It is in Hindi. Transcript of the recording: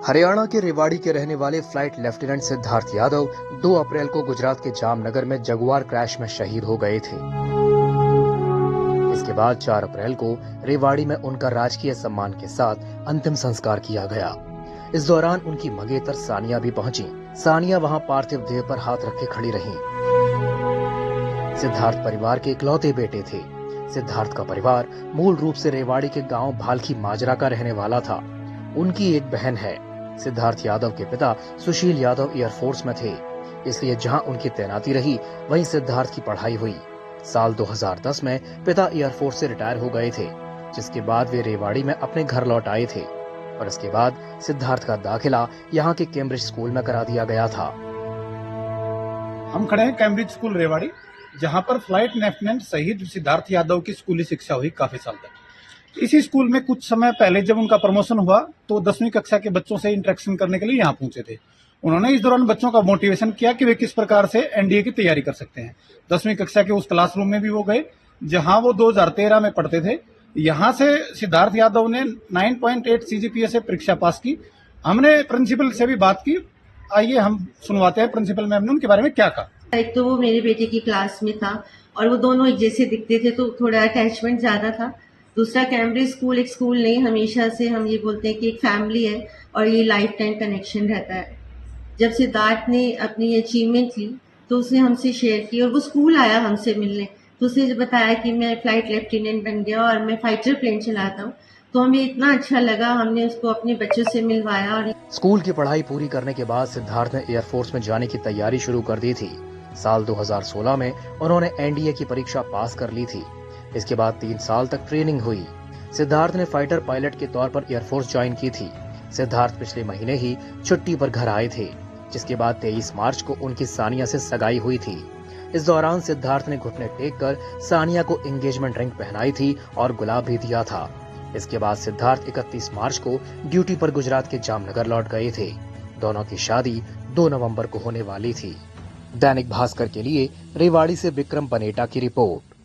हरियाणा के रेवाड़ी के रहने वाले फ्लाइट लेफ्टिनेंट सिद्धार्थ यादव 2 अप्रैल को गुजरात के जामनगर में जगुआर क्रैश में शहीद हो गए थे। इसके बाद 4 अप्रैल को रेवाड़ी में उनका राजकीय सम्मान के साथ अंतिम संस्कार किया गया। इस दौरान उनकी मंगेतर सानिया भी पहुंची। सानिया वहां पार्थिव देह पर हाथ रखे खड़ी रहीं। सिद्धार्थ परिवार के इकलौते बेटे थे। सिद्धार्थ का परिवार मूल रूप से रेवाड़ी के गांव भालखी माजरा का रहने वाला था। उनकी एक बहन है। सिद्धार्थ यादव के पिता सुशील यादव एयरफोर्स में थे, इसलिए जहां उनकी तैनाती रही वहीं सिद्धार्थ की पढ़ाई हुई। साल 2010 में पिता एयरफोर्स से रिटायर हो गए थे, जिसके बाद वे रेवाड़ी में अपने घर लौट आए थे और इसके बाद सिद्धार्थ का दाखिला यहाँ के कैम्ब्रिज स्कूल में करा दिया गया था। हम खड़े हैं कैम्ब्रिज स्कूल रेवाड़ी, जहां पर फ्लाइट लेफ्टिनेंट शहीद सिद्धार्थ यादव की स्कूली शिक्षा हुई काफी साल तक। इसी स्कूल में कुछ समय पहले जब उनका प्रमोशन हुआ तो 10वीं कक्षा के बच्चों से इंटरेक्शन करने के लिए यहाँ पहुंचे थे। उन्होंने इस दौरान बच्चों का मोटिवेशन किया कि वे किस प्रकार से एनडीए की तैयारी कर सकते हैं। 10वीं कक्षा के उस क्लासरूम में भी वो गए जहां वो 2013 में पढ़ते थे। यहाँ से सिद्धार्थ यादव ने 9.8 सीजीपीए से परीक्षा पास की। हमने प्रिंसिपल से भी बात की। आइए हम सुनवाते हैं प्रिंसिपल मैम ने उनके बारे में क्या कहा। एक तो वो मेरे बेटे की क्लास में था और वो दोनों एक जैसे दिखते थे तो थोड़ा अटैचमेंट ज्यादा था। दूसरा, कैम्ब्रिज स्कूल एक स्कूल नहीं, हमेशा से हम ये बोलते हैं कि एक फैमिली है और ये लाइफ टाइम कनेक्शन रहता है। जब सिद्धार्थ ने अपनी अचीवमेंट ली तो उसने हमसे शेयर की और वो स्कूल आया हमसे मिलने, तो उसने बताया कि मैं फ्लाइट लेफ्टिनेंट बन गया और मैं फाइटर प्लेन चलाता हूँ। तो हमें इतना अच्छा लगा, हमने उसको अपने बच्चों से मिलवाया। और स्कूल की पढ़ाई पूरी करने के बाद सिद्धार्थ ने एयरफोर्स में जाने की तैयारी शुरू कर दी थी। साल 2016 में उन्होंने एनडीए की परीक्षा पास कर ली थी। इसके बाद 3 साल तक ट्रेनिंग हुई। सिद्धार्थ ने फाइटर पायलट के तौर पर एयरफोर्स ज्वाइन की थी। सिद्धार्थ पिछले महीने ही छुट्टी पर घर आए थे, जिसके बाद 23 मार्च को उनकी सानिया से सगाई हुई थी। इस दौरान सिद्धार्थ ने घुटने टेक कर सानिया को एंगेजमेंट रिंग पहनाई थी और गुलाब भी दिया था। इसके बाद सिद्धार्थ 31 मार्च को ड्यूटी पर गुजरात के जामनगर लौट गए थे। दोनों की शादी 2 नवंबर को होने वाली थी। दैनिक भास्कर के लिए रेवाड़ी से विक्रम पनेटा की रिपोर्ट।